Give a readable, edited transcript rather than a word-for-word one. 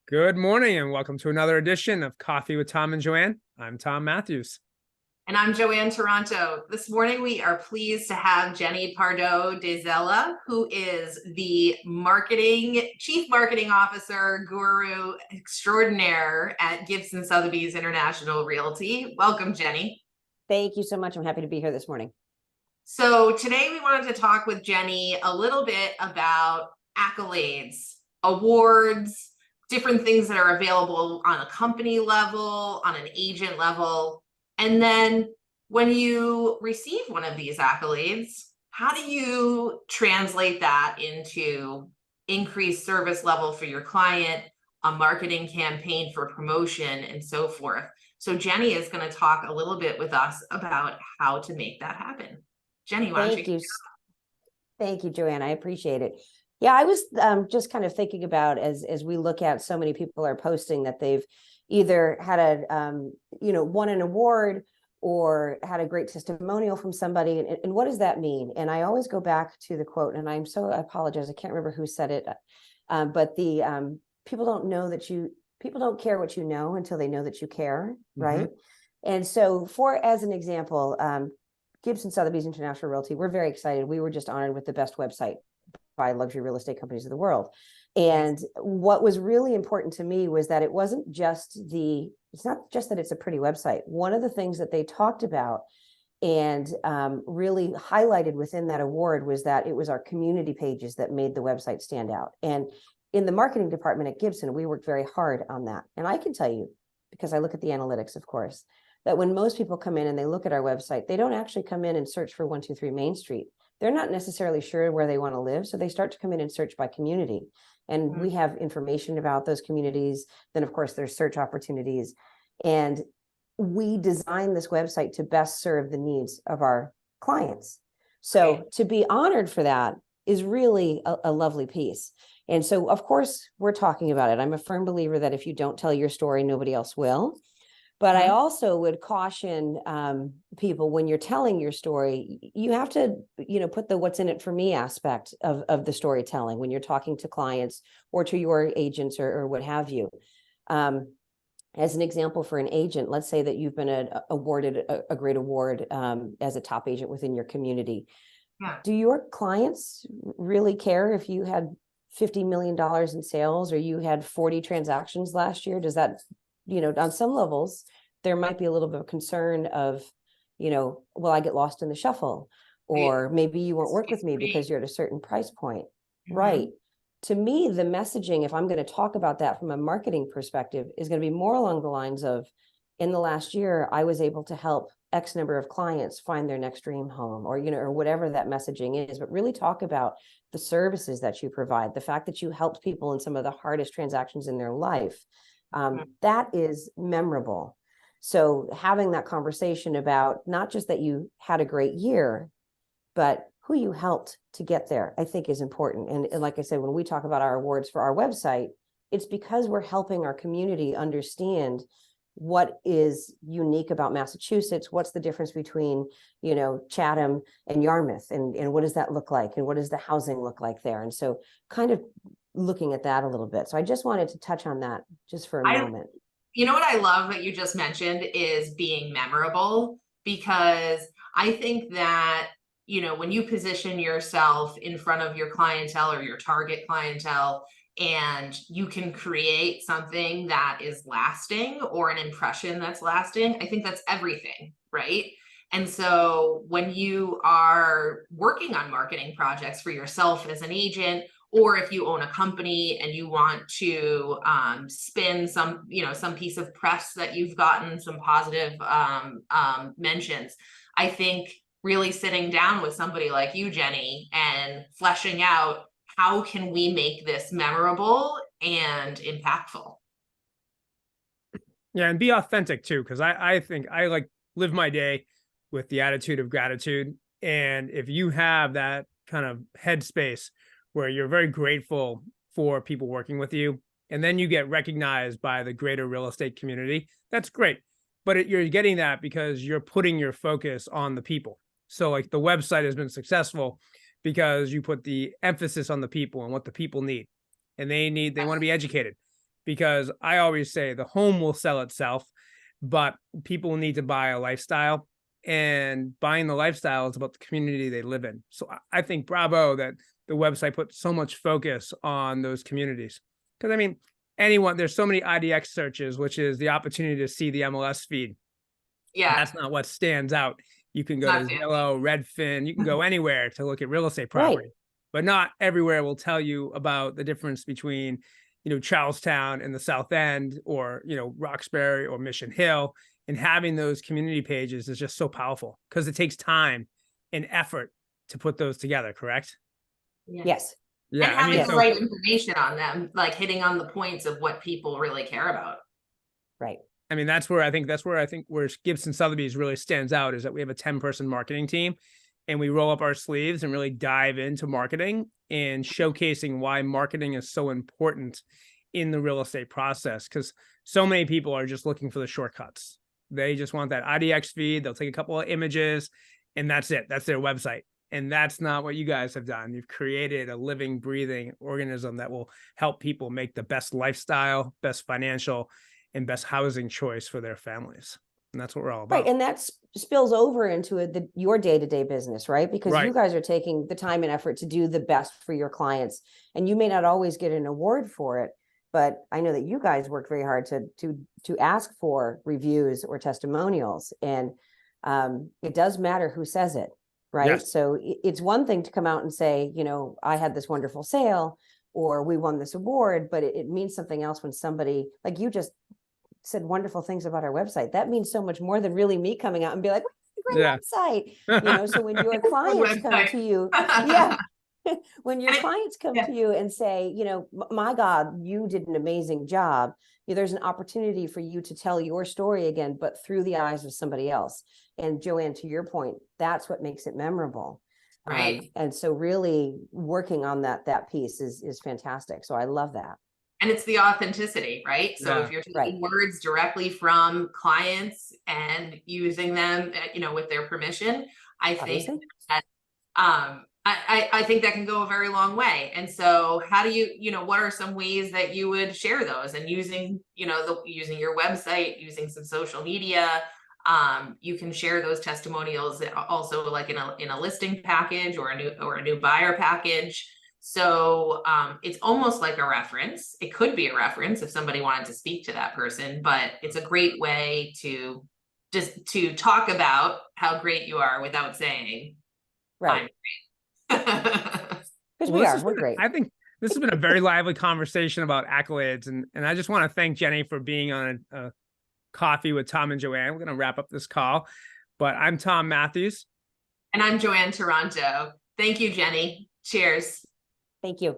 Good morning and welcome to another edition of Coffee with Tom and Joanne. I'm Tom Matthews. And I'm Joanne Taranto. This morning, we are pleased to have Jeni Pardo de Zela, who is the chief marketing officer, guru extraordinaire at Gibson Sotheby's International Realty. Welcome, Jeni. Thank you so much. I'm happy to be here this morning. So today we wanted to talk with Jeni a little bit about accolades, awards, different things that are available on a company level, on an agent level. And then when you receive one of these accolades, how do you translate that into increased service level for your client, a marketing campaign for promotion, and so forth? So Jeni is going to talk a little bit with us about how to make that happen. Jeni, why don't you? Thank you, Joanne. I appreciate it. Yeah, I was just kind of thinking about as we look at so many people are posting that they've either had won an award or had a great testimonial from somebody. And what does that mean? And I always go back to the quote, and I apologize. I can't remember who said it, but people don't care what you know until they know that you care. Mm-hmm. Right. And so as an example, Gibson Sotheby's International Realty, we're very excited. We were just honored with the best website by luxury real estate companies of the world. And what was really important to me was that it's not just that it's a pretty website. One of the things that they talked about and really highlighted within that award was that it was our community pages that made the website stand out. And in the marketing department at Gibson, we worked very hard on that. And I can tell you, because I look at the analytics, of course, that when most people come in and they look at our website, they don't actually come in and search for 123 Main Street. They're not necessarily sure where they want to live. So they start to come in and search by community. And we have information about those communities. Then, of course, there's search opportunities. And we designed this website to best serve the needs of our clients. So to be honored for that is really a lovely piece. And so, of course, we're talking about it. I'm a firm believer that if you don't tell your story, nobody else will. But I also would caution people when you're telling your story, you have to, put the what's in it for me aspect of the storytelling when you're talking to clients or to your agents or what have you. As an example for an agent, let's say that you've been awarded a great award as a top agent within your community. Yeah. Do your clients really care if you had $50 million in sales or you had 40 transactions last year? Does that on some levels, there might be a little bit of concern of, will I get lost in the shuffle? Or maybe you won't work with me because you're at a certain price point. Mm-hmm. Right. To me, the messaging, if I'm going to talk about that from a marketing perspective, is going to be more along the lines of, in the last year, I was able to help X number of clients find their next dream home or whatever that messaging is, but really talk about the services that you provide, the fact that you helped people in some of the hardest transactions in their life. That is memorable. So having that conversation about not just that you had a great year, but who you helped to get there, I think is important. And like I said, when we talk about our awards for our website, it's because we're helping our community understand what is unique about Massachusetts, what's the difference between, Chatham and Yarmouth, and what does that look like? And what does the housing look like there? And so kind of looking at that a little bit. So I just wanted to touch on that just for a moment. What I love that you just mentioned is being memorable, because I think that, when you position yourself in front of your clientele or your target clientele, and you can create something that is lasting or an impression that's lasting, I think that's everything, right? And so when you are working on marketing projects for yourself as an agent, or if you own a company and you want to spin some piece of press that you've gotten some positive mentions, I think really sitting down with somebody like you, Jeni, and fleshing out how can we make this memorable and impactful. Yeah, and be authentic too, because I think I live my day with the attitude of gratitude. And if you have that kind of headspace where you're very grateful for people working with you, and then you get recognized by the greater real estate community, that's great. But you're getting that because you're putting your focus on the people. So like the website has been successful because you put the emphasis on the people and what the people need. And they want to be educated. because I always say the home will sell itself, but people need to buy a lifestyle, and buying the lifestyle is about the community they live in. So I think bravo that the website put so much focus on those communities. Because I mean, there's so many IDX searches, which is the opportunity to see the MLS feed. Yeah. That's not what stands out. You can go to Zela, Redfin, you can go anywhere to look at real estate property, but not everywhere will tell you about the difference between, Charlestown and the South End, or, Roxbury or Mission Hill. And having those community pages is just so powerful because it takes time and effort to put those together, correct? Yes. Yeah. And having the right information on them, like hitting on the points of what people really care about. Right. I mean, that's where I think where Gibson Sotheby's really stands out, is that we have a 10-person marketing team, and we roll up our sleeves and really dive into marketing and showcasing why marketing is so important in the real estate process. Because so many people are just looking for the shortcuts. They just want that IDX feed. They'll take a couple of images and that's it. That's their website. And that's not what you guys have done. You've created a living, breathing organism that will help people make the best lifestyle, best financial, and best housing choice for their families. And that's what we're all about. Right. And that spills over into your day-to-day business, right? Because you guys are taking the time and effort to do the best for your clients. And you may not always get an award for it, but I know that you guys work very hard to ask for reviews or testimonials. And it does matter who says it, right? Yes. So it's one thing to come out and say, I had this wonderful sale, or we won this award, but it means something else when somebody, like you just said wonderful things about our website. That means so much more than really me coming out and be like, great website. So when your clients come to you, when your clients come to you and say, my God, you did an amazing job, there's an opportunity for you to tell your story again, but through the eyes of somebody else. And Joanne, to your point, that's what makes it memorable. Right. And so really working on that piece is fantastic. So I love that. And it's the authenticity, right? So if you're taking words directly from clients and using them, with their permission, I think that, I think that can go a very long way. And so how do you, what are some ways that you would share those, and using, using your website, using some social media, you can share those testimonials also, like in a listing package or a new buyer package. So it's almost like a reference. It could be a reference if somebody wanted to speak to that person, but it's a great way to talk about how great you are without saying, right. I'm great. Because we're great. I think this has been a very lively conversation about accolades. And I just want to thank Jeni for being on a coffee with Tom and Joanne. We're going to wrap up this call, but I'm Tom Matthews. And I'm Joanne Taranto. Thank you, Jeni. Cheers. Thank you.